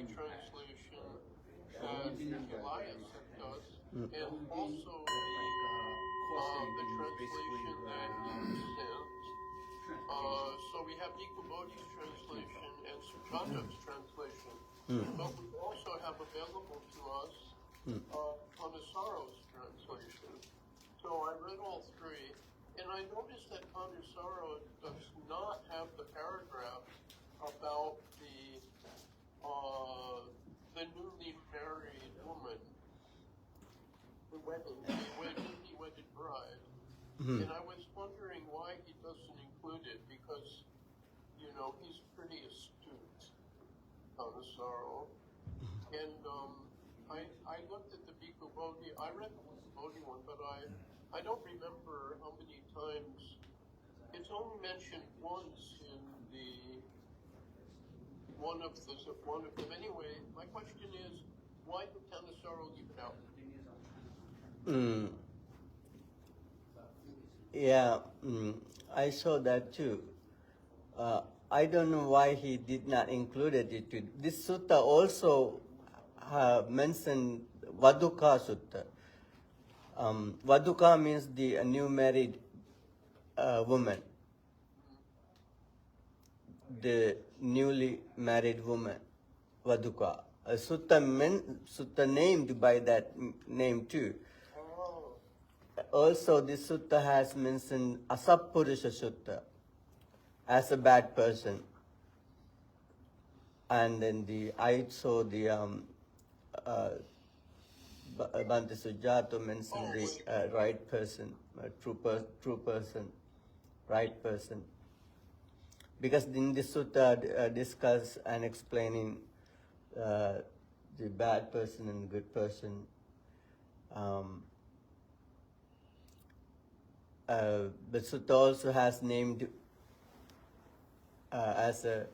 translation that Elias does, and also the translation that you sent. So we have Bhikkhu Bodhi's translation and Sujata's translation, but we also have available to us Tanasaro's translation. So I read all three, and I noticed that Tanasaro does not have the paragraph about the newly married woman, the newly wedded bride. And I was wondering why he doesn't include it, because, he's pretty astute, Tanasaro. And I looked at the Bhikkhu Bodhi, I read the Bodhi one, but I don't remember how many times. It's only mentioned once in one of them. Anyway, my question is, why did Tanasaro leave it out? Yeah, I saw that too. I don't know why he did not include it. This sutta also mentioned Vaduka Sutta. Vaduka means the new married woman. The newly married woman, Vaduka. A sutta named by that name too. Also, this sutta has mentioned Asappurusha Sutta as a bad person. And then I saw the Bhante Sujato mentioned the right person, true person, right person. Because in this sutta discuss and explaining the bad person and good person. The sutta also has named as a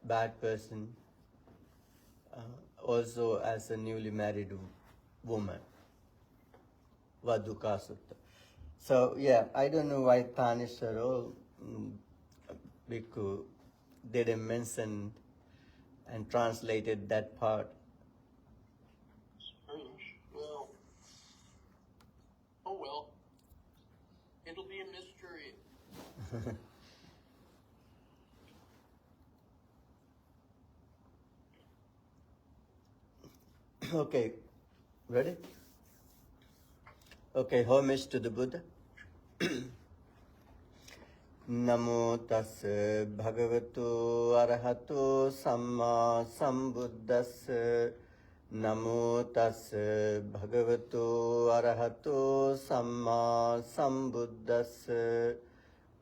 bad person, also as a newly married woman, Vaduka Sutta. So yeah, I don't know why Tanisharo Bhikkhu didn't mention and translated that part. Strange. Well, oh well. It'll be a mystery. Okay, ready? Okay, homage to the Buddha. Namo tassa bhagavato arahato samma sambuddhassa. Namo tassa bhagavato arahato samma sambuddhassa.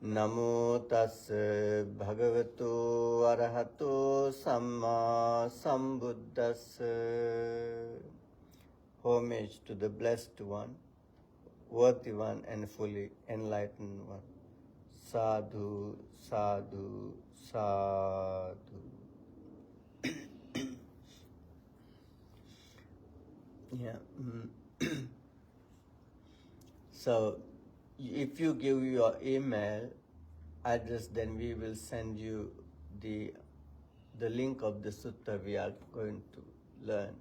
Namo tassa bhagavato arahato samma sambuddhassa. Homage to the Blessed One, Worthy One and fully enlightened One. Sadhu, sadhu, sadhu. Yeah. So, if you give your email address, then we will send you the link of the sutta we are going to learn.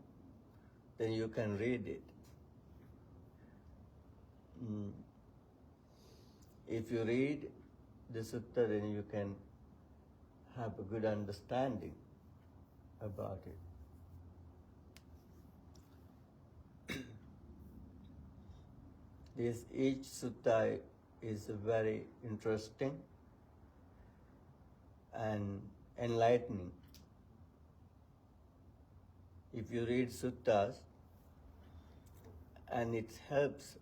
Then you can read it. If you read the sutta, then you can have a good understanding about it. Each sutta is very interesting and enlightening. If you read suttas, and it helps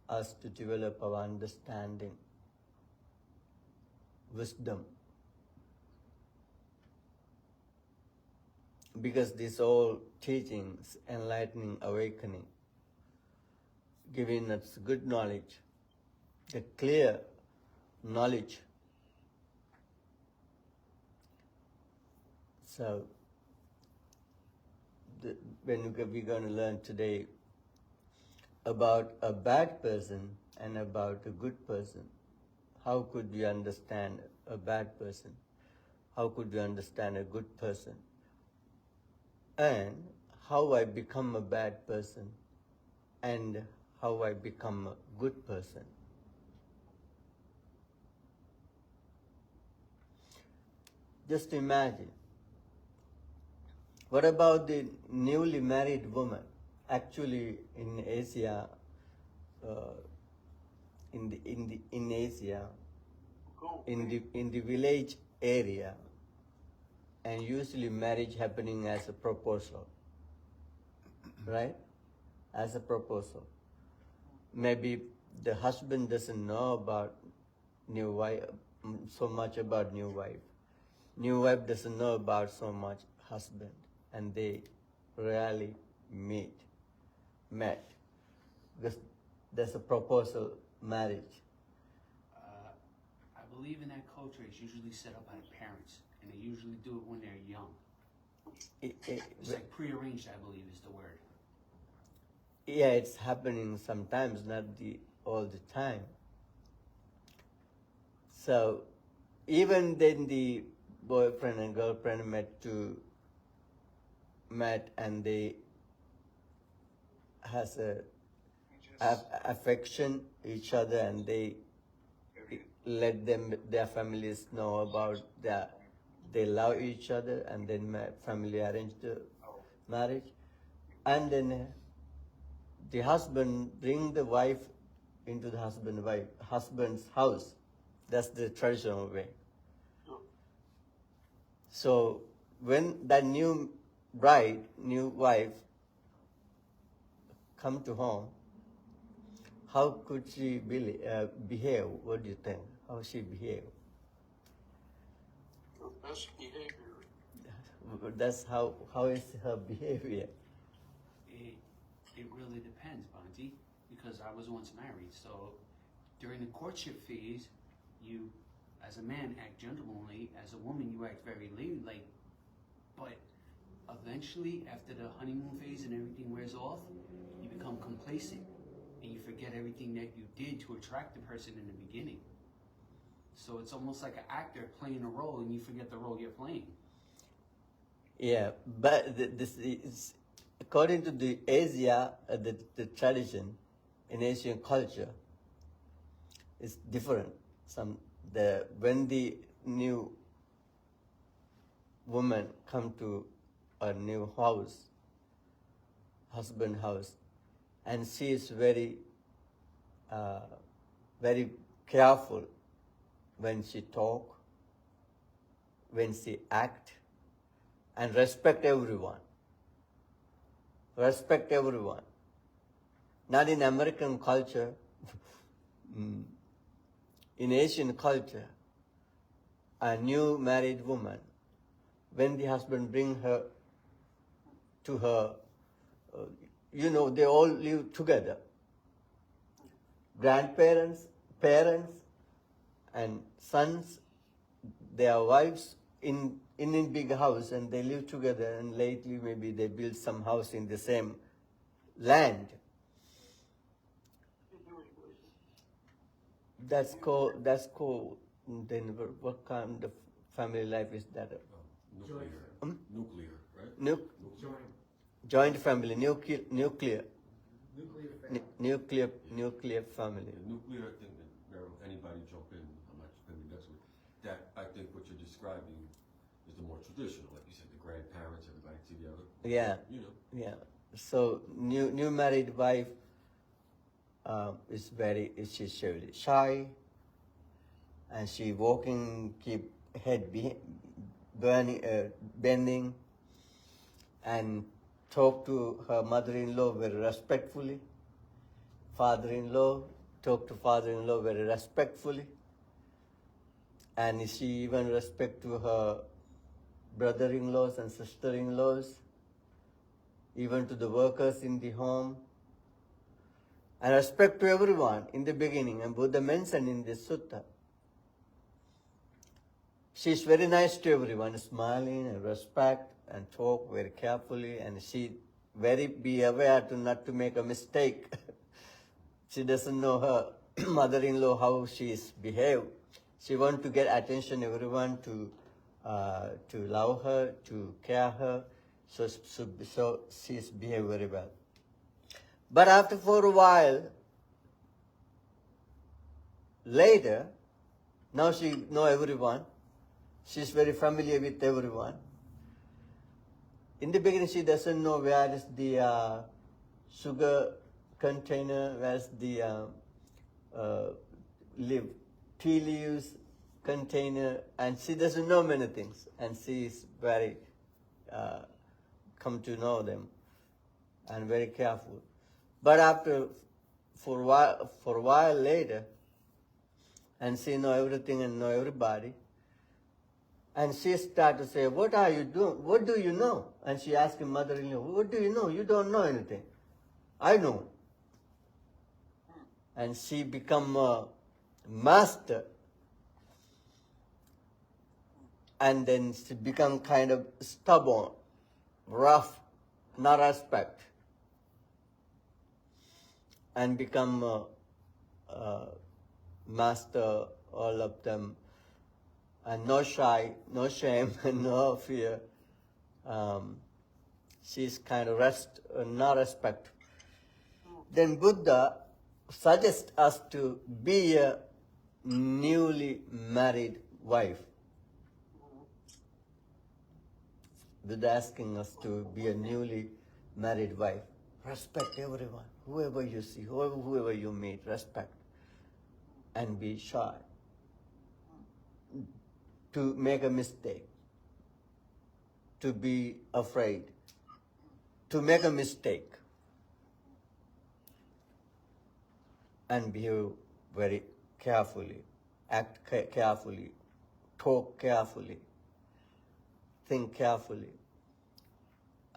us to develop our understanding, wisdom. Because these all teachings, enlightening, awakening, giving us good knowledge, a clear knowledge. So, when we're going to learn today about a bad person and about a good person, how could we understand a bad person? How could we understand a good person? and how I become a bad person and how I become a good person. Just imagine. What about the newly married woman? Actually, in Asia, in Asia, in the village area, and usually marriage happening as a proposal, right? As a proposal. Maybe the husband doesn't know about new wife so much about new wife. New wife doesn't know about so much husband, and they rarely met, because there's a proposal marriage. I believe in that culture it's usually set up by the parents, and they usually do it when they're young. It's like prearranged, I believe is the word. Yeah, it's happening sometimes, not all the time. So even then the boyfriend and girlfriend met and they has affection each other, and they let their families know about they love each other, and then family arranged the marriage, and then the husband bring the wife into the husband's house. That's the traditional way. So when that new wife come to home, how could she behave? What do you think? How she behave? Best behavior. That's how is her behavior? It really depends, Bhante, because I was once married. So during the courtship phase, you, as a man, act gentlemanly. As a woman, you act very ladylike. But eventually, after the honeymoon phase and everything wears off, you become complacent and you forget everything that you did to attract the person in the beginning. So it's almost like an actor playing a role and you forget the role you're playing. Yeah, but this is according to the Asia, the tradition in Asian culture is different. When the new woman come to a new house, husband house, and she is very careful when she talk, when she act, and respect everyone. Respect everyone. Not in American culture, in Asian culture, a new married woman, when the husband bring her to her, they all live together. Grandparents, parents, and sons, their wives in a big house, and they live together, and lately maybe they build some house in the same land. That's called, then what kind of family life is that? Nuclear, right? Joint family, nuclear family. Nuclear, I think, anybody jump in, I'm not maybe that's what, that, I think what you're describing is the more traditional, like you said, the grandparents, everybody together. Yeah. Yeah. So new married wife she's really shy, and she walking, keep head bending, and talk to her mother-in-law very respectfully. Father-in-law talk to father-in-law very respectfully, and she even respect to her brother-in-laws and sister-in-laws, even to the workers in the home, and respect to everyone in the beginning. And Buddha mentioned in this sutta, she's very nice to everyone, smiling and respect and talk very carefully, and she be aware not to make a mistake. She doesn't know her mother-in-law how she is behaved. She wants to get attention everyone to love her, to care her, So she's behaved very well. But after for a while, later, now she know everyone. She's very familiar with everyone. In the beginning, she doesn't know where is the sugar container, where's the tea leaves container, and she doesn't know many things. And she is very come to know them and very careful. But after for a while later, and she know everything and know everybody. And she started to say, what are you doing? What do you know? And she asked her mother-in-law, what do you know? You don't know anything. I know. And she become a master. And then she become kind of stubborn, rough, not respect. And become a master, all of them. And no shy, no shame, no fear. She's kind of not respect. Then Buddha suggests us to be a newly married wife. Buddha asking us to be a newly married wife. Respect everyone, whoever you see, whoever you meet, respect. And be shy. To make a mistake, to be afraid, to make a mistake, and behave very carefully, act carefully, talk carefully, think carefully,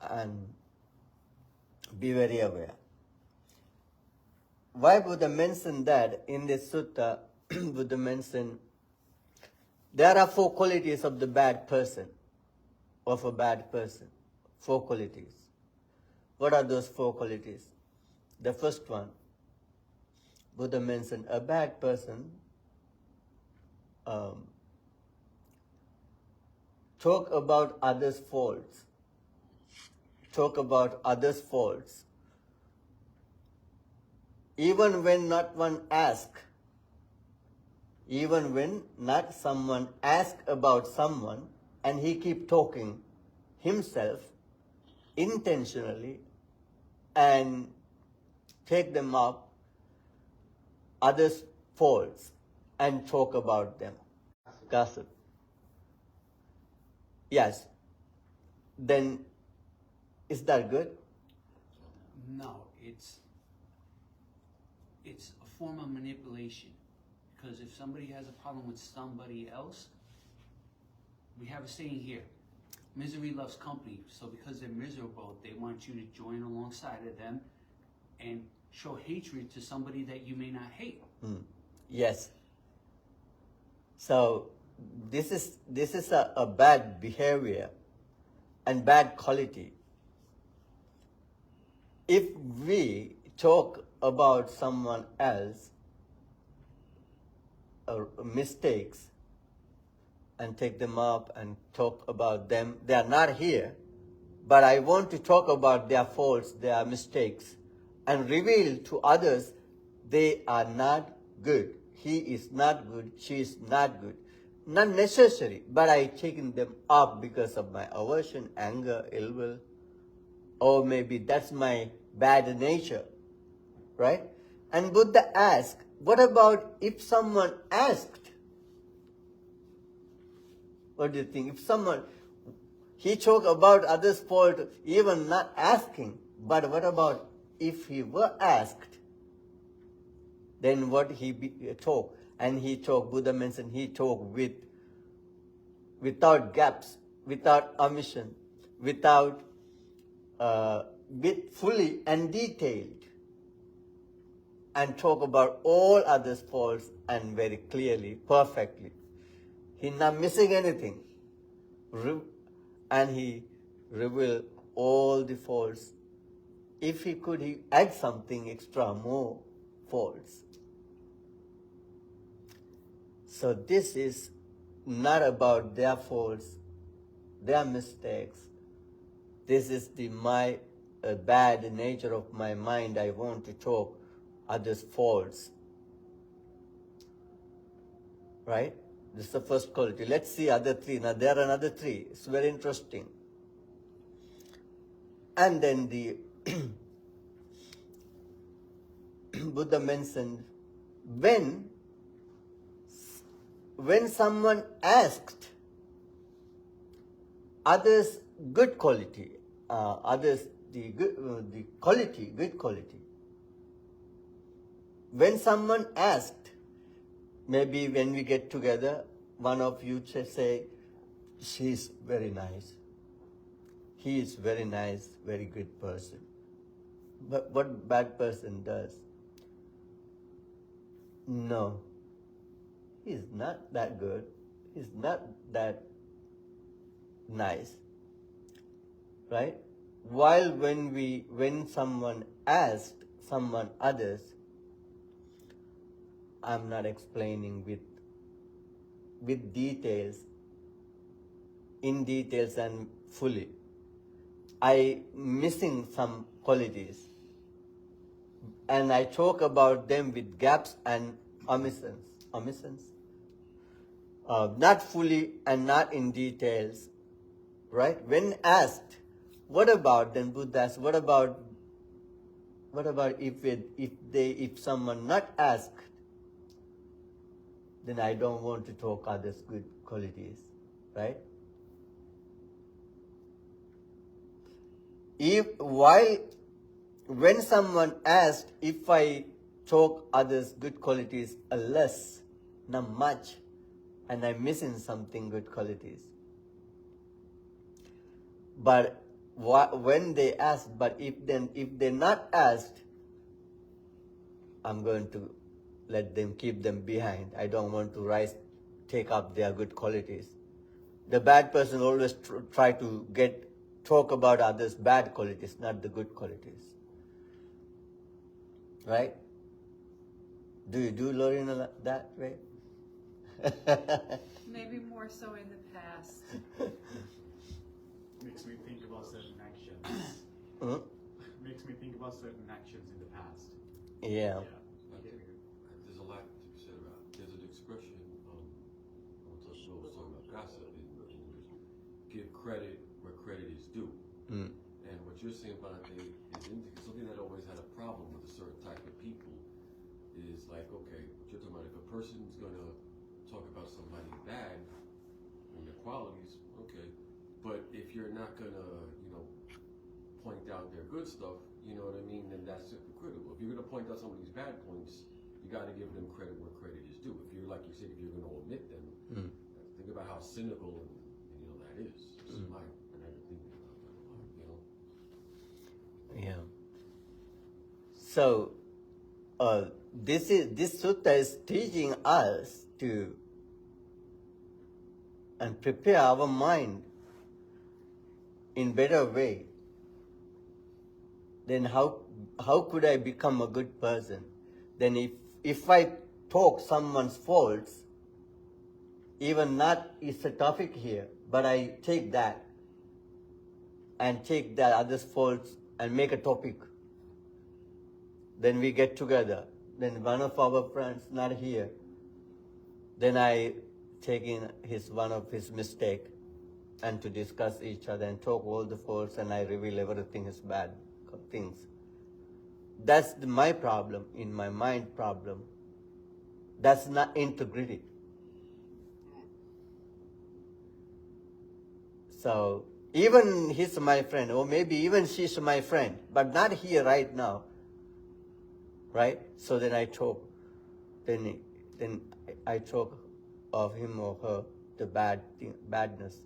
and be very aware. Why Buddha mentioned that in this sutta? Buddha mentioned there are 4 qualities of the bad person, of a bad person. 4 qualities. What are those 4 qualities? The first one, Buddha mentioned a bad person talk about others' faults. Talk about others' faults. Even when not one asks. Even when not someone asks about someone and he keep talking himself intentionally and take them up others' faults and talk about them. Gossip. Yes. Then is that good? No, it's a form of manipulation. Because if somebody has a problem with somebody else, we have a saying here, misery loves company. So because they're miserable, they want you to join alongside of them and show hatred to somebody that you may not hate. Yes. So this is a bad behavior and bad quality. If we talk about someone else mistakes and take them up and talk about them, they are not here, but I want to talk about their faults, their mistakes, and reveal to others they are not good. He is not good, she is not good. Not necessary, but I taken them up because of my aversion, anger, ill will, or maybe that's my bad nature, right? And Buddha asked, what about if someone asked? What do you think? If someone, he talked about others' fault even not asking, but what about if he were asked? Then what he talked? And he talked, Buddha mentioned, he talked without gaps, without omission, without, fully and detailed. And talk about all others' faults and very clearly, perfectly. He's not missing anything. And he revealed all the faults. If he could, he add something extra, more faults. So this is not about their faults, their mistakes, this is the my bad nature of my mind. I want to talk others' faults. Right? This is the first quality. Let's see other three. Now there are another three. It's very interesting. And then the Buddha mentioned when someone asked others good quality, others the good quality. When someone asked, maybe when we get together, one of you say, she's very nice. He is very nice, very good person. But what bad person does? No, he's not that good. He's not that nice. Right? While when someone asked someone others, I'm not explaining with details, in details and fully. I missing some qualities. And I talk about them with gaps and omissions. Not fully and not in details. Right? When asked, what about, then Buddha asked, what about if someone not asked, then I don't want to talk others' good qualities, right? When someone asked if I talk others' good qualities less, not much, and I'm missing something good qualities. But when they asked, but if they're not asked, I'm going to let them, keep them behind. I don't want to take up their good qualities. The bad person always try to talk about others' bad qualities, not the good qualities. Right? Do you do Lorena that way? Maybe more so in the past. Makes me think about certain actions. Makes me think about certain actions in the past. Yeah. I think there's a lot to be said about. There's an expression. I was talking about gossip in English. Give credit where credit is due. And what you're saying, Bhante, is something that always had a problem with a certain type of people. Is like, okay, what you're talking about, if a person's gonna talk about somebody bad and their qualities, okay. But if you're not gonna, point out their good stuff, you know what I mean, then that's hypocritical. If you're gonna point out somebody's bad points, you gotta give them credit where credit is due. If you're, like you said, if you're gonna omit them, think about how cynical and that is. This is my thinking about that a lot, Yeah. So, this sutta is teaching us to and prepare our mind in better way. Then how could I become a good person? Then if I talk someone's faults, even not it's a topic here, but I take that and take that other's faults and make a topic. Then we get together. Then one of our friends not here. Then I take in one of his mistake and to discuss each other and talk all the faults, and I reveal everything is bad things. That's my problem, in my mind problem. That's not integrity. So even he's my friend, or maybe even she's my friend, but not here right now. Right? So then I talk. Then I talk of him or her the badness.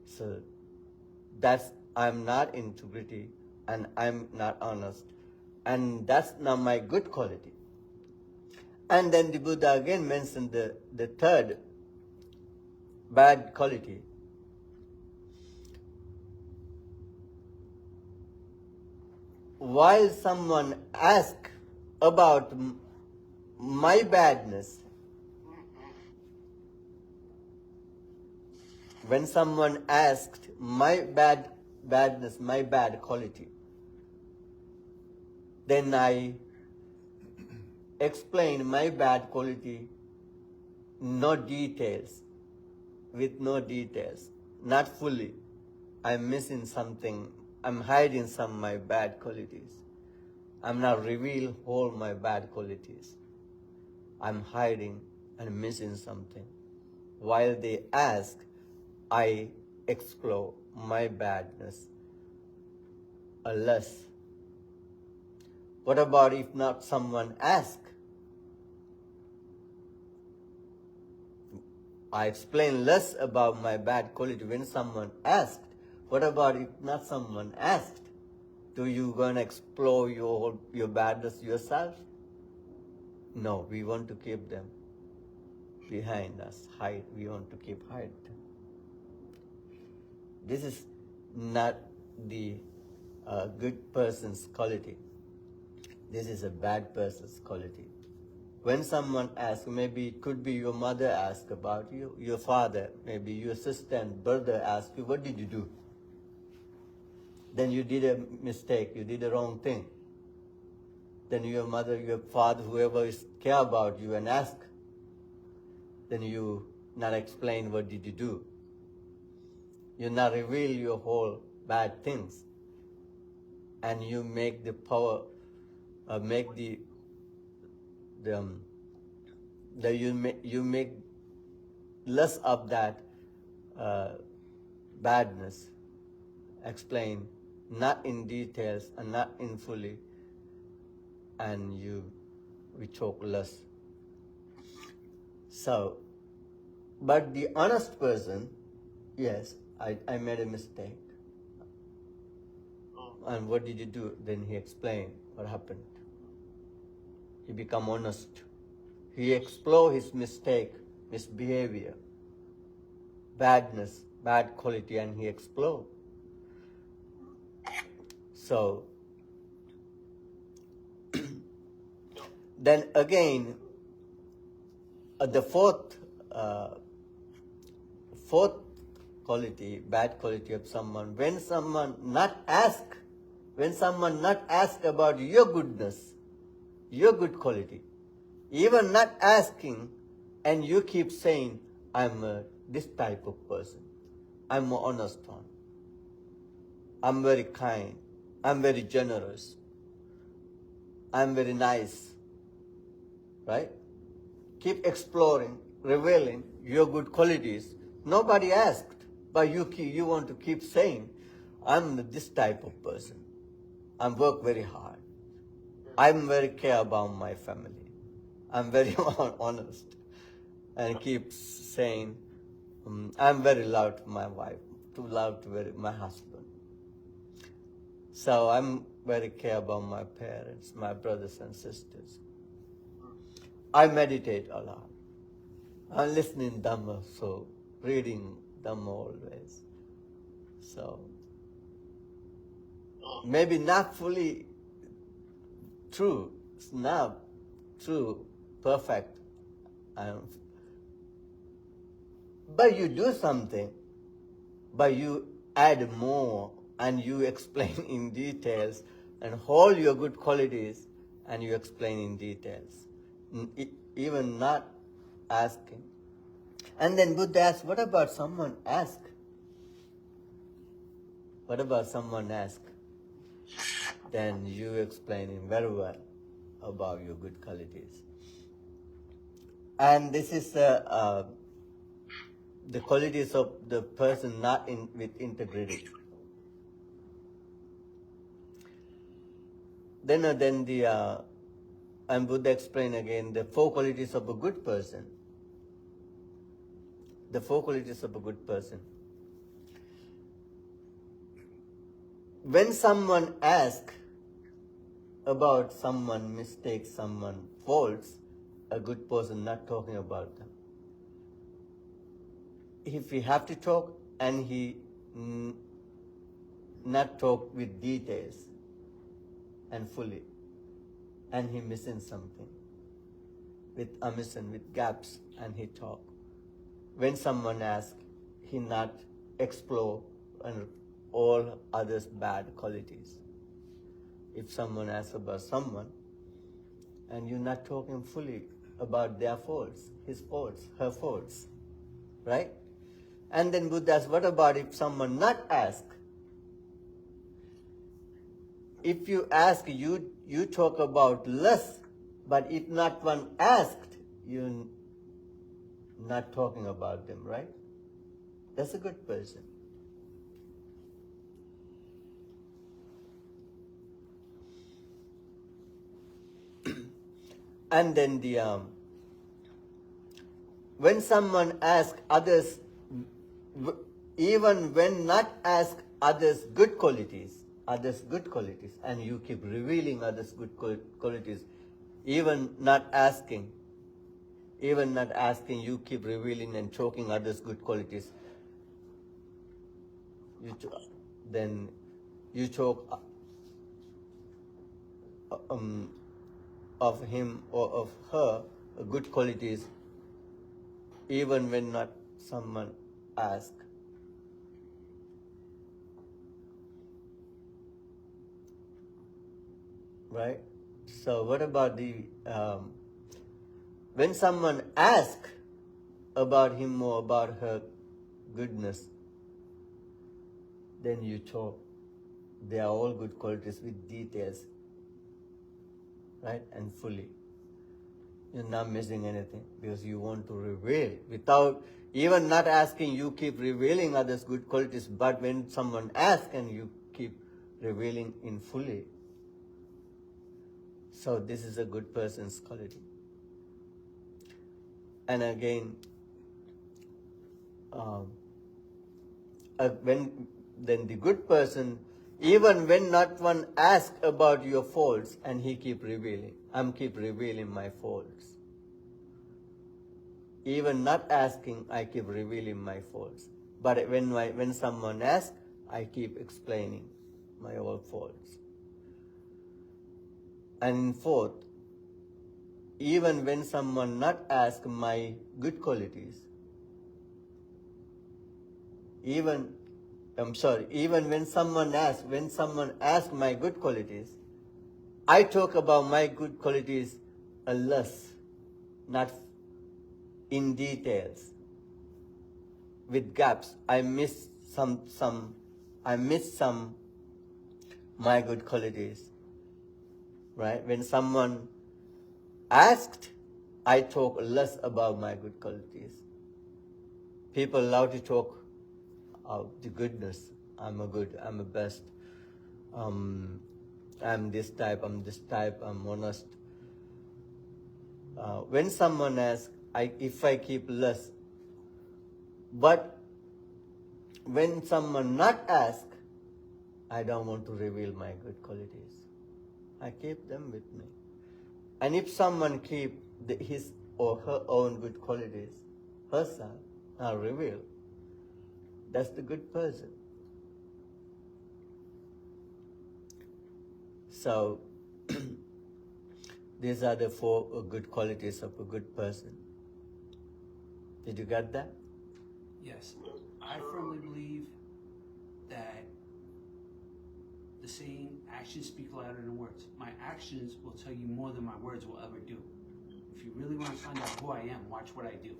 So I'm not integrity and I'm not honest. And that's not my good quality. And then the Buddha again mentioned the third bad quality. While someone asks about my badness, when someone asked my badness, my bad quality. Then I explain my bad quality, no details, with no details, not fully. I'm missing something, I'm hiding some of my bad qualities. I'm not reveal all my bad qualities. I'm hiding and missing something. While they ask, I explore my badness a less. What about if not someone asks? I explain less about my bad quality when someone asked. What about if not someone asked? Do you gonna explore your badness yourself? No, we want to keep them behind us, hide. We want to keep hide them. This is not the good person's quality. This is a bad person's quality. When someone asks, maybe it could be your mother asked about you, your father, maybe your sister and brother ask you, what did you do? Then you did a mistake, you did the wrong thing. Then your mother, your father, whoever is care about you and ask, then you not explain what did you do. You not reveal your whole bad things. And you make the power, make you make less of that badness. Explain not in details and not in fully, and we talk less. So, but the honest person, yes, I made a mistake. And what did you do? Then he explained what happened. He become honest. He explore his mistake, misbehavior, badness, bad quality, and he explore. So, then again, the fourth quality, bad quality of someone, when someone not ask about your goodness, your good quality, even not asking, and you keep saying, I'm this type of person, I'm an honest one, I'm very kind, I'm very generous, I'm very nice, right? Keep exploring, revealing your good qualities. Nobody asked, but you want to keep saying, I'm this type of person. I work very hard. I'm very care about my family. I'm very honest. And keep saying, I'm very loud to my wife, too loud to my husband. So I'm very care about my parents, my brothers and sisters. I meditate a lot. I'm listening Dhamma, so reading Dhamma always. So maybe not fully true. It's not true, perfect. But you do something, but you add more and you explain in details and all your good qualities and you explain in details. Even not asking. And then Buddha asks, what about someone ask? What about someone ask? Then you explaining very well about your good qualities. And this is the qualities of the person not with integrity. Then and Buddha explained again the four qualities of a good person. The four qualities of a good person. When someone asks about someone mistakes, someone faults, a good person not talking about them. If he have to talk and he not talk with details and fully, and he missing something, with omission, with gaps, and he talk. When someone asks, he not explore and all others' bad qualities. If someone asks about someone, and you're not talking fully about their faults, his faults, her faults, right? And then Buddha asks, what about if someone not ask? If you ask, you talk about less, but if not one asked, you're not talking about them, right? That's a good person. And then when someone asks others, even when not ask others good qualities, and you keep revealing others good qualities, even not asking, you keep revealing and talking others good qualities. Then you talk of him or of her good qualities, even when not someone asks. Right? So what about when someone asks about him or about her goodness, then you talk. They are all good qualities with details, right? And fully. You're not missing anything because you want to reveal. Without even not asking, you keep revealing others' good qualities, but when someone asks and you keep revealing in fully. So this is a good person's quality. And again, then the good person, even when not one asks about your faults, and he keep revealing, keep revealing my faults. Even not asking, I keep revealing my faults. But when someone asks, I keep explaining my own faults. And fourth, even when someone not ask my good qualities, even when someone asks my good qualities, I talk about my good qualities less, not in details, with gaps. I miss some my good qualities. Right? When someone asked, I talk less about my good qualities. People love to talk of the goodness. I'm a best. I'm this type, I'm honest. When someone asks, if I keep less. But when someone not ask, I don't want to reveal my good qualities. I keep them with me. And if someone keep his or her own good qualities, herself, not reveal, that's the good person. So, these are the 4 good qualities of a good person. Did you get that? Yes. I firmly believe that the saying, actions speak louder than words. My actions will tell you more than my words will ever do. If you really want to find out who I am, watch what I do.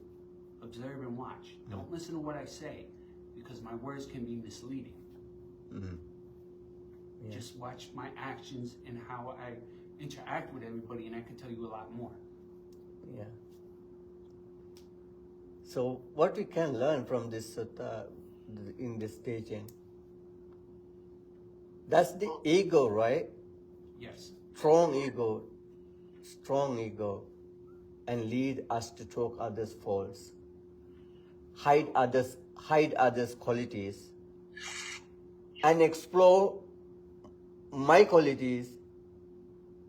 Observe and watch. Don't listen to what I say, because my words can be misleading. Mm-hmm. Yeah. Just watch my actions and how I interact with everybody, and I can tell you a lot more. Yeah. So what we can learn from this sutta in this teaching? That's the ego, right? Yes. Strong ego, and lead us to talk others' faults, hide others' qualities, and explore my qualities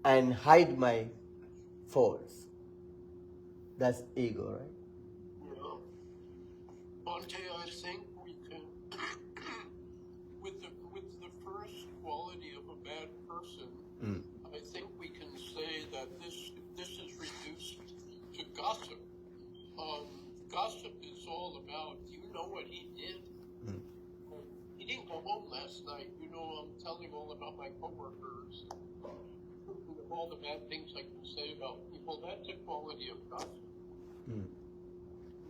and hide my faults. That's ego, right? Yeah. Bhante, I think we can, with the first quality of a bad person, I think we can say that this is reduced to gossip. Gossip is all about, do you know what he did? He didn't go home last night, you know, I'm telling all about my coworkers, all the bad things I can say about people. That's a quality of gossip. Mm.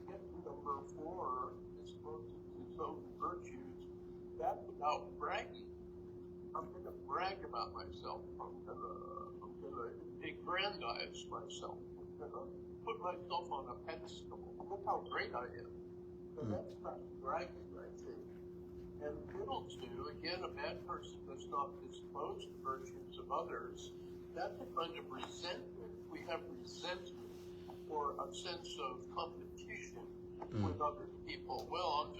Get to number 4, discloses his own virtues. That's about bragging. I'm gonna brag about myself. I'm gonna aggrandize myself. I'm gonna put myself on a pedestal. Look how great I am. So that's not bragging, I think. And middle 2, again, a bad person does not disclose the virtues of others. That's a kind of resentment. We have resentment or a sense of competition with other people. Well,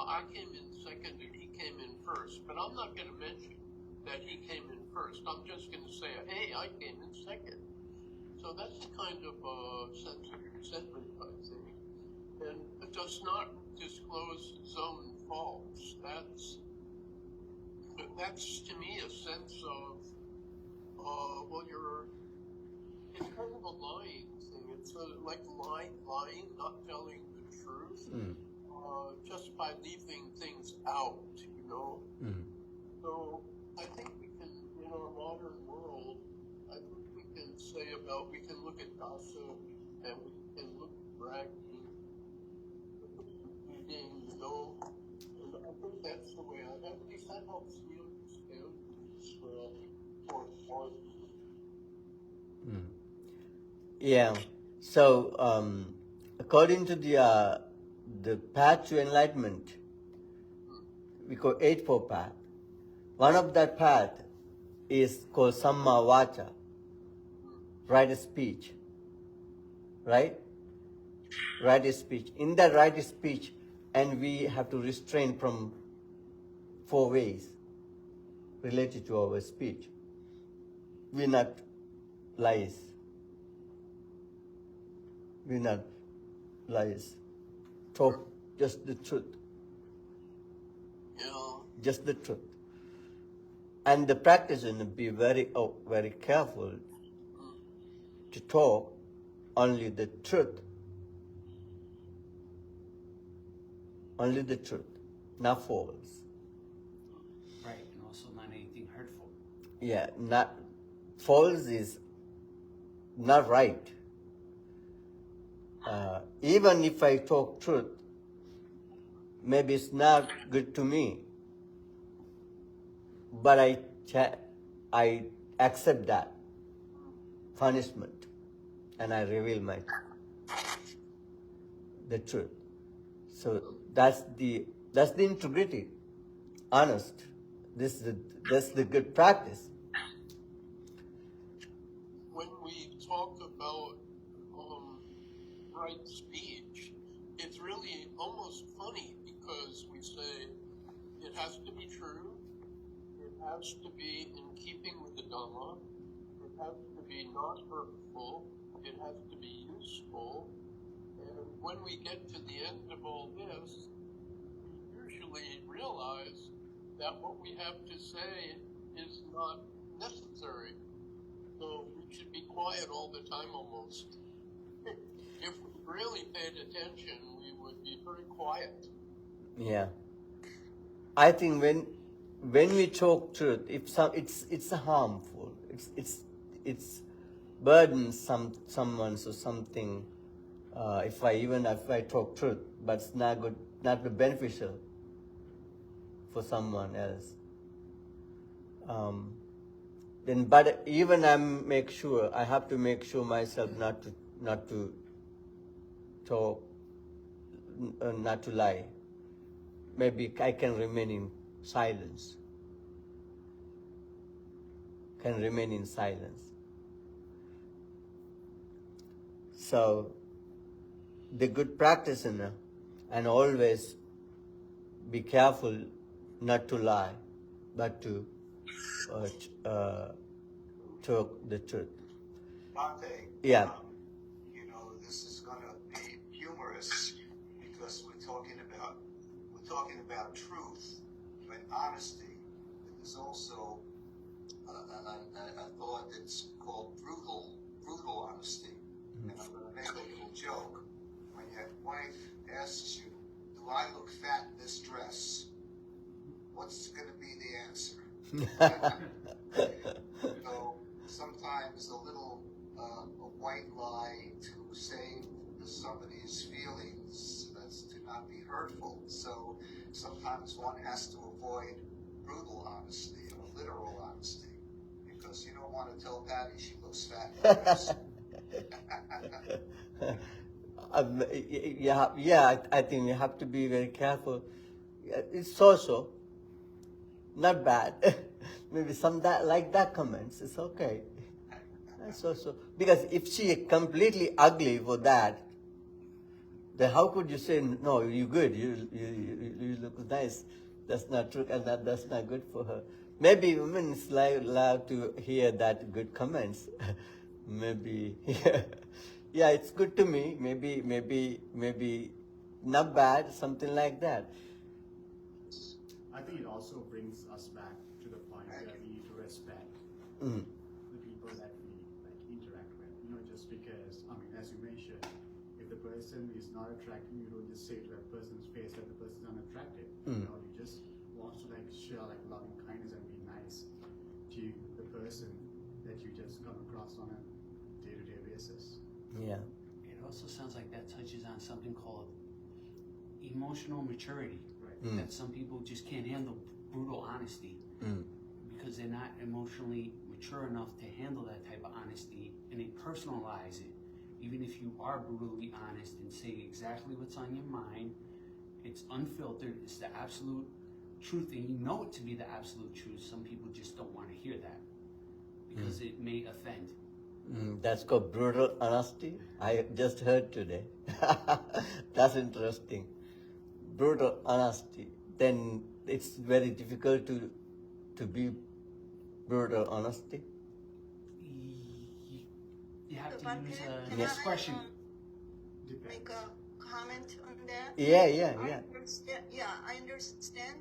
I came in second and he came in first, but I'm not going to mention that he came in first. I'm just going to say, hey, I came in second. So that's a kind of sense of resentment, I think. And it does not disclose his own faults. That's to me a sense of, it's kind of a lying thing. It's like lying, not telling the truth, just by leaving things out, you know. So I think we can, in our modern world, I think we can say we can look at gossip and we can look at bragging, you know, and I think that's the way at least that helps me understand these four qualities. Yeah. So, according to the path to enlightenment, we call Eightfold Path. One of that path is called Samma Vacha, right speech. Right? Right speech. In that right speech, and we have to restrain from 4 ways related to our speech. We're not lies. We're not lies. Talk just the truth. Yeah. Just the truth. And the practitioner be very careful to talk only the truth. Only the truth, not false. Right, and also not anything hurtful. Yeah, not false is not right. Even if I talk truth, maybe it's not good to me, but I accept that punishment, and I reveal the truth. So that's the integrity, honest. That's the good practice. When we talk about right speech, it's really almost funny because we say it has to be true, it has to be in keeping with the Dhamma, it has to be not hurtful, it has to be useful, and when we get to the end of all this, we usually realize that what we have to say is not necessary. So we should be quiet all the time almost. If we really paid attention, we would be very quiet. Yeah, I think when we talk truth, it's harmful. It's burdens someone or something. If I talk truth, but it's not good, not beneficial for someone else. Then, but even I have to make sure myself not to talk, not to lie. Maybe I can remain in silence. So, the good practitioner, and always be careful not to lie, but to talk the truth. Dante, Yeah. This is going to be humorous because we're talking about truth and honesty. There's also a thought that's called brutal honesty. And I'm going to make a little joke. When your wife asks you, "Do I look fat in this dress?" what's going to be the answer? So sometimes a little a white lie to save somebody's feelings, that's to not be hurtful. So sometimes one has to avoid brutal honesty or literal honesty because you don't want to tell Patty she looks fat. Yeah, I think you have to be very careful. It's so-so, not bad. Maybe some like that comments, it's okay. So because if she completely ugly for that, then how could you say no? You good. You look nice. That's not true, and that's not good for her. Maybe women love to hear that good comments. Maybe yeah, it's good to me. Maybe not bad. Something like that. I think it also brings us back to the point where we need to respect Mm. the people that we interact with. Just because, as you mentioned, if the person is not attractive, you don't just say to that person's face that the person is unattractive. Mm. You just want to share loving kindness and be nice to the person that you just come across on a day-to-day basis. Yeah. It also sounds like that touches on something called emotional maturity. Right. Mm. That some people just can't handle brutal honesty because they're not emotionally mature enough to handle that type of honesty, and they personalize it. Even if you are brutally honest and say exactly what's on your mind, it's unfiltered, it's the absolute truth, and you know it to be the absolute truth. Some people just don't want to hear that because it may offend. That's called brutal honesty. I just heard today. That's interesting. Brutal honesty. Then it's very difficult to be brutal honesty. You have to use Can a discretion. Make a comment on that? Yeah. I understand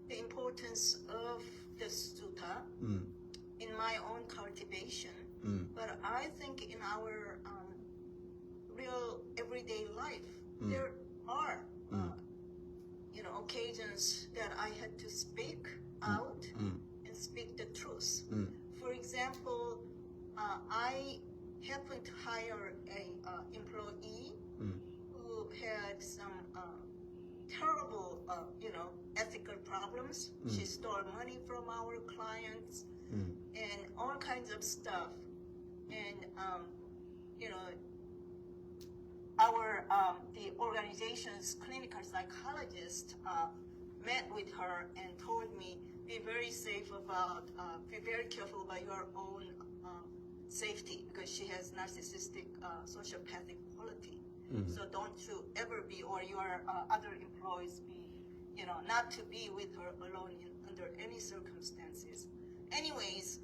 the importance of the sutta in my own cultivation, but I think in our real everyday life, there are occasions that I had to speak out and speak the truth. For example, I happened to hire a employee who had some terrible, ethical problems. She stole money from our clients and all kinds of stuff. And the organization's clinical psychologist met with her and told me, be very careful about your own safety, because she has narcissistic sociopathic quality. So don't you ever be, or your other employees be, not to be with her alone under any circumstances. Anyways,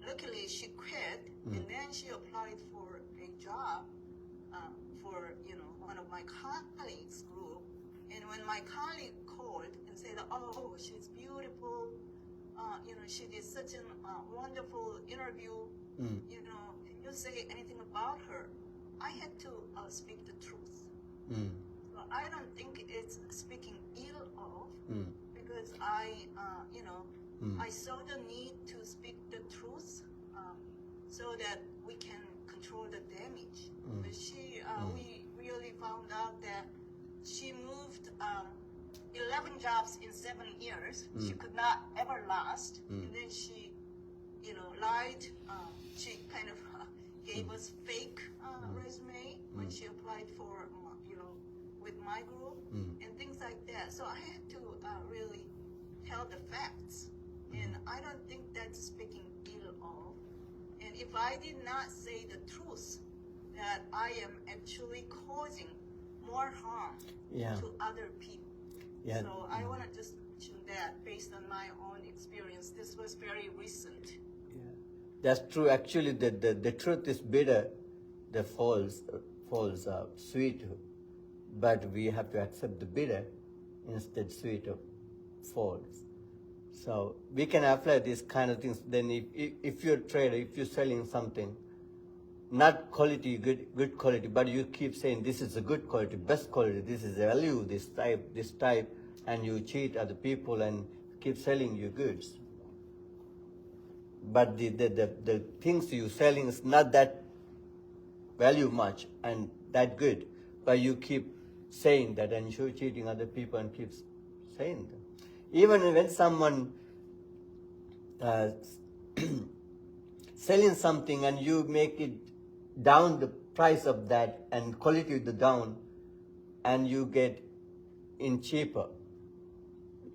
luckily she quit, and then she applied for a job for one of my colleagues' group. And when my colleague called and said, "Oh, she's beautiful, she did such a wonderful interview, can you say anything about her?" I had to speak the truth. So I don't think it's speaking ill of, because I saw the need to speak the truth so that we can control the damage. But we really found out that she moved 11 jobs in 7 years. She could not ever last. And then she, lied. She kind of gave us fake resume when she applied for, with my group and things like that. So I had to really tell the facts. And I don't think that's speaking ill of. And if I did not say the truth, that I am actually causing more harm to other people. Yeah. So I want to just mention that based on my own experience. This was very recent. Yeah. That's true. Actually, the truth is bitter. The false are sweet. But we have to accept the bitter instead sweet of false. So we can apply these kind of things. Then if you're a trader, if you're selling something, not quality, good quality, but you keep saying this is a good quality, best quality, this is value, this type, and you cheat other people and keep selling your goods. But the things you're selling is not that value much and that good, but you keep saying that and you're cheating other people and keep saying that. Even when someone selling something and you make it down the price of that and quality the down, and you get in cheaper,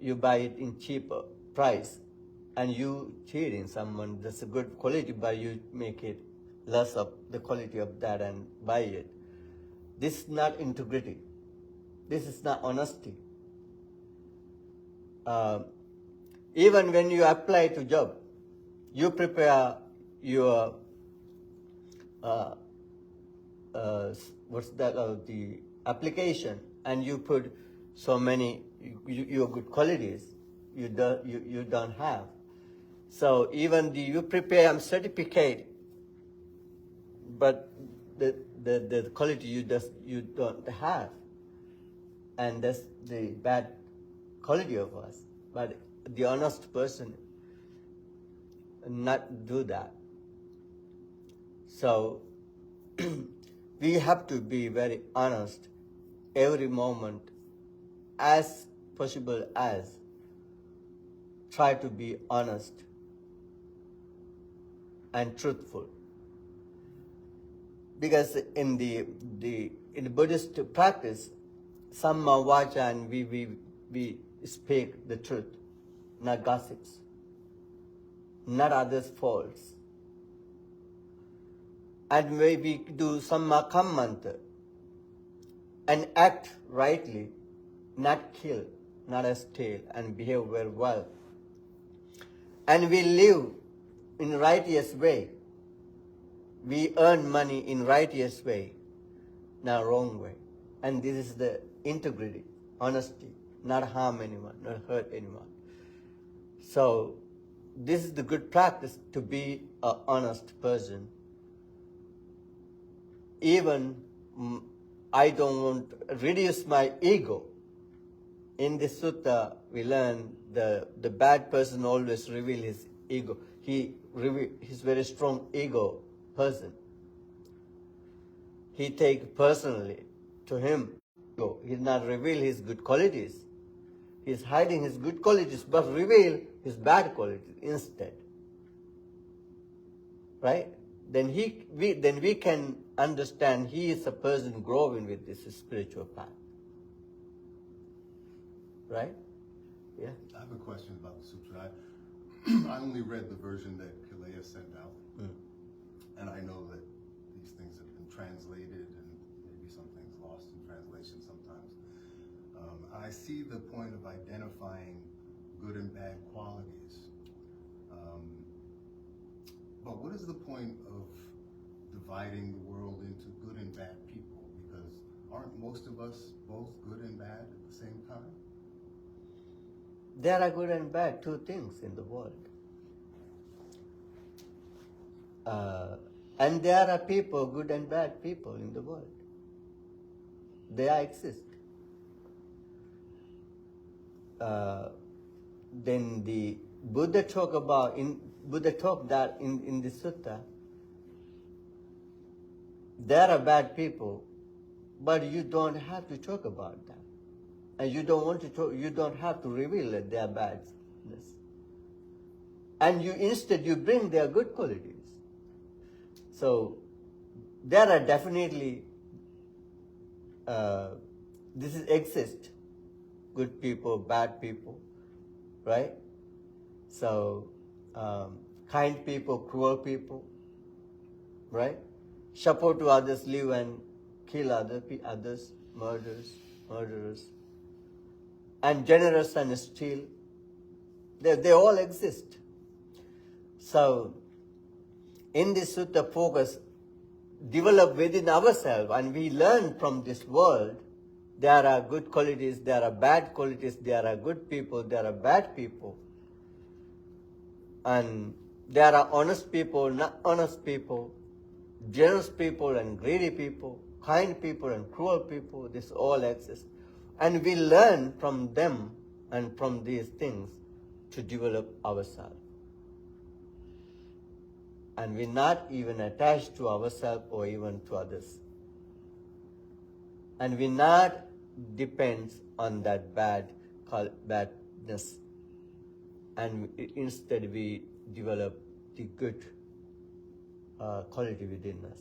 you buy it in cheaper price, and you cheating someone that's a good quality, but you make it less of the quality of that and buy it. This is not integrity. This is not honesty. Even when you apply to job, you prepare your the application, and you put so many your good qualities you don't have. So even you prepare a certificate, but the quality you don't have, and that's the bad quality of us. But the honest person not do that. So we have to be very honest every moment, as possible as try to be honest and truthful. Because in the Buddhist practice, samma vacha, and we speak the truth, not gossips, not others' faults. And we do samma kammanta and act rightly, not kill, not steal, and behave very well. And we live in righteous way. We earn money in righteous way, not wrong way. And this is the integrity, honesty, not harm anyone, not hurt anyone. So this is the good practice to be an honest person. Even I don't want to reduce my ego. In this sutta, we learn the bad person always reveal his ego. He's very strong ego person. He take personally to him. He's not reveal his good qualities. He's hiding his good qualities, but reveal his bad qualities instead. Right? Then we can understand he is a person growing with this spiritual path. Right? Yeah. I have a question about the sutra. I only read the version that Kilea sent out, and I know that these things have been translated, and maybe some things lost in translation sometimes. I see the point of identifying good and bad qualities, but what is the point of dividing the world into good and bad people? Because aren't most of us both good and bad at the same time? There are good and bad, two things in the world. And there are people, good and bad people in the world. They exist. Then the Buddha talk that in the sutta, there are bad people, but you don't have to talk about that. And you don't want to talk, you don't have to reveal that they are badness. And instead you bring their good qualities. So there are definitely exist good people, bad people, right? So kind people, cruel people, right? Support to others, live and kill others, murderers. And generous and steal, they all exist. So, in this sutta focus, develop within ourselves, and we learn from this world, there are good qualities, there are bad qualities, there are good people, there are bad people. And there are honest people, not honest people, generous people and greedy people, kind people and cruel people, this all exists. And we learn from them and from these things to develop ourselves. And we're not even attached to ourselves or even to others. And we're not depends on that badness. And instead we develop the good quality within us.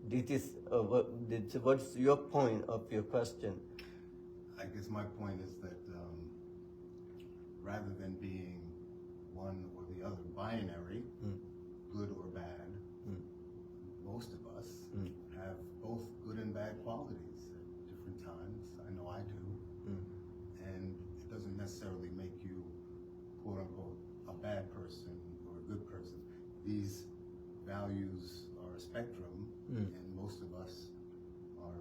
This is what's your point of your question? I guess my point is that rather than being one or the other binary, good or bad, most of us have both good and bad qualities at different times. I know I do. And it doesn't necessarily make you, quote unquote, a bad person or a good person. These values are a spectrum, and most of us are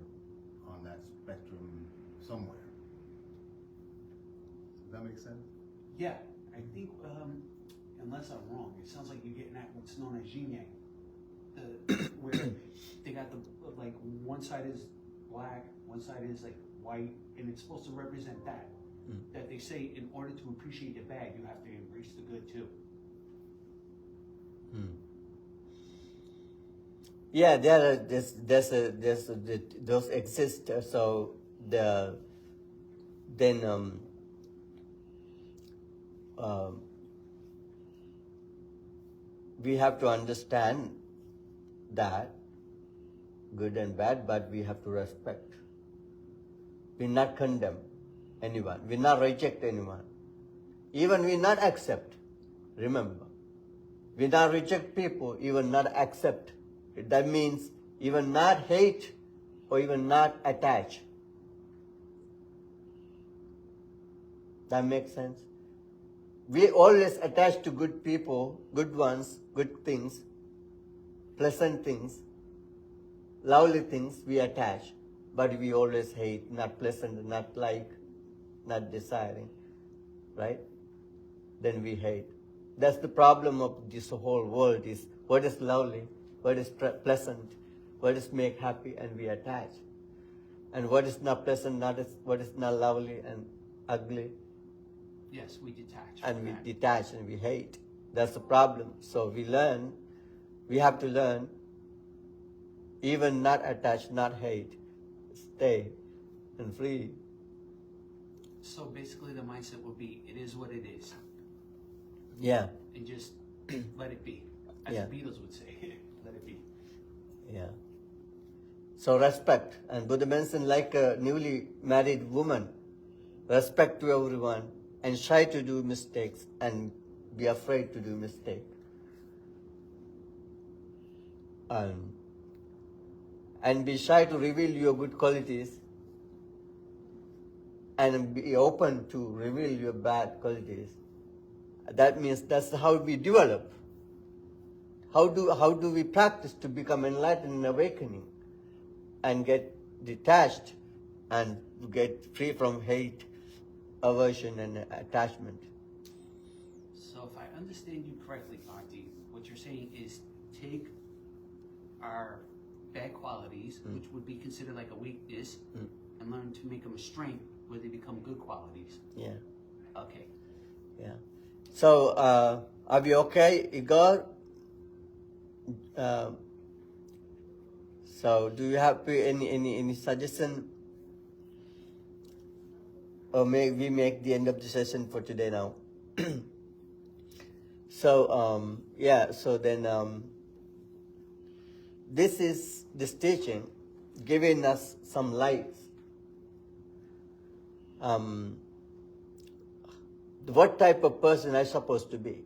on that spectrum somewhere. Does that make sense? Yeah, I think, unless I'm wrong, it sounds like you're getting at what's known as yin yang. Where they got the, like, one side is black, one side is like white, and it's supposed to represent that. That they say in order to appreciate the bad, you have to embrace the good too. Yeah, those exist. So we have to understand that good and bad, but we have to respect. We not condemn anyone. We not reject anyone. Even we not accept. Remember, we not reject people, even not accept. That means even not hate or even not attach. That makes sense? We always attach to good people, good ones, good things, pleasant things, lovely things we attach, but we always hate, not pleasant, not like, not desiring, right? Then we hate. That's the problem of this whole world is what is lovely, what is pleasant, what is make happy, and we attach. And what is not pleasant, what is not lovely and ugly, Yes, we detach. and we detach and we hate. That's the problem. So we have to learn, even not attach, not hate, stay and free. So basically the mindset will be, it is what it is. Yeah, And just let it be. As Yeah. the Beatles would say, let it be. yeah. So respect. And Buddha mentioned like a newly married woman, respect to everyone and shy to do mistakes and be afraid to do mistake. And be shy to reveal your good qualities and be open to reveal your bad qualities. That means that's how we develop. How do we practice to become enlightened and awakening and get detached and get free from hate, aversion, and attachment? So if I understand you correctly, Bhakti, what you're saying is take our bad qualities, which would be considered like a weakness, and learn to make them a strength where they become good qualities. Yeah, Okay. yeah. So are we okay, Igor? So do you have any suggestion? Or may we make the end of the session for today now? So so then this is this teaching giving us some lights. What type of person I'm supposed to be,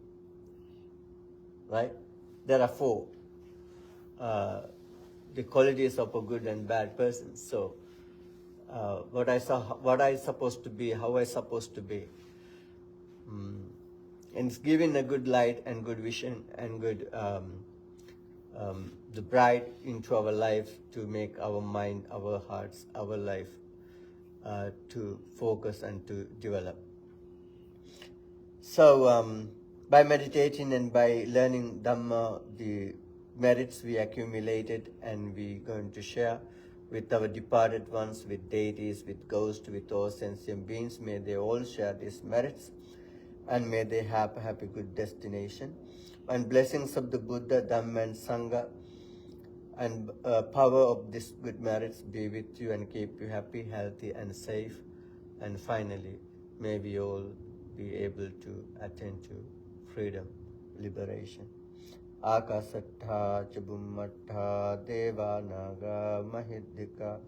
right? There are four. The qualities of a good and bad person. So what I supposed to be, how I supposed to be. And it's giving a good light and good vision and good the bright into our life to make our mind, our hearts, our life to focus and to develop. So by meditating and by learning Dhamma, the merits we accumulated and we going to share with our departed ones, with deities, with ghosts, with all sentient beings. May they all share these merits, and may they have a happy, good destination. And blessings of the Buddha, Dhamma, and Sangha, and power of these good merits be with you and keep you happy, healthy, and safe. And finally, may we all be able to attain to freedom, liberation. Akasattha ca Bhummattha Deva Naga Mahiddhika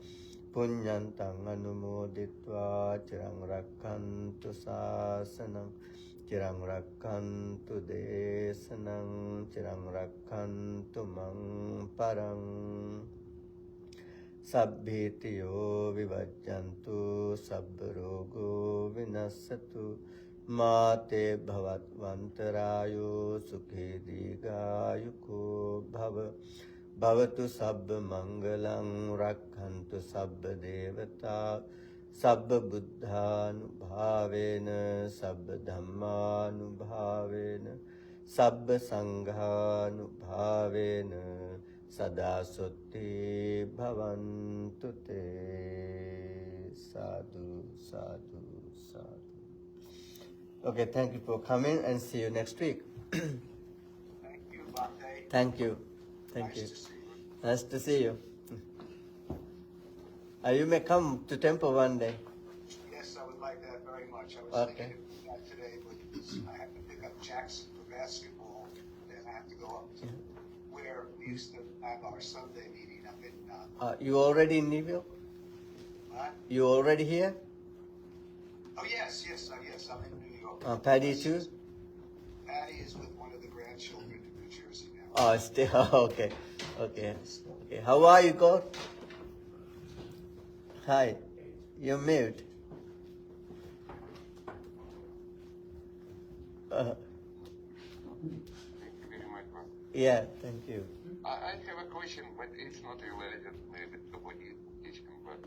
Punyantang Anumoditva Chirang Rakkantu Sasanam Chirang Rakkantu Desanam Chirang Rakkantu Mang Parang Sabbhitiyo Vivajjantu Sabbarogo Vinassatu Mate Bhavatvantarayo Sukhe Digayuko Bhava Bhavatu Sabba Mangalang Rakhantu Sabba Devata Sabba Buddhanubhavena Sabba Dhammanubhavena Sabba Sanghanubhavena Sada Sutti Bhavantu Te. Sadhu, sadhu, sadhu. Okay, thank you for coming and see you next week. Thank you, Bhante. Thank you. Thank Nice you. to see you. Nice to see you. You may come to temple one day. Yes, I would like that very much. I was Okay. thinking of that today, but I have to pick up Jackson for basketball, and I have to go up to where we used to have our Sunday meeting up in, You already in New York? what? You already here? Oh, yes, I'm in New York. Patty too? Patty is with one of the grandchildren in New Jersey now. Oh, still, okay. Okay. Okay. How are you, God? Hi. You're mute. Thank you very much, man. Yeah, thank you. I have a question, but it's not related maybe to body teaching, but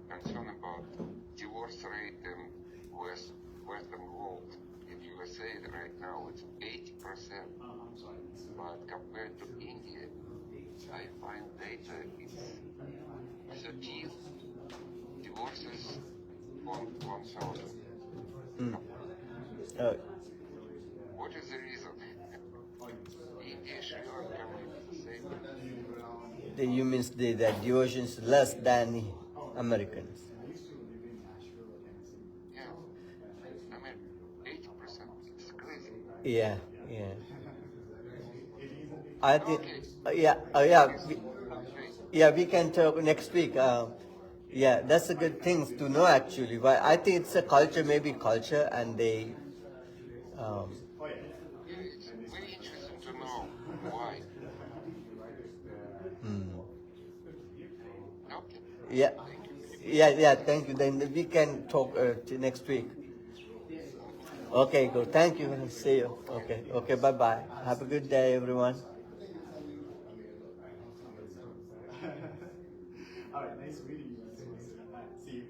concern about divorce rate in Western world. In USA right now it's 80%, but compared to India, I find data it's 13 divorces on 1,000. What is the reason? India, Sri Lanka, it's the same. You mean that divorce is less than Americans? Yeah, I mean 80%. It's crazy. Yeah, yeah. I think, yeah, we can talk next week. Yeah, that's a good thing to know actually. But I think it's a culture, maybe culture, and they. Yeah, it's very interesting to know why. Okay. Yeah, yeah. Thank you. Then we can talk next week. Okay, good. Thank you. See you. Okay. Bye bye. Have a good day, everyone. All right, nice meeting you. See you.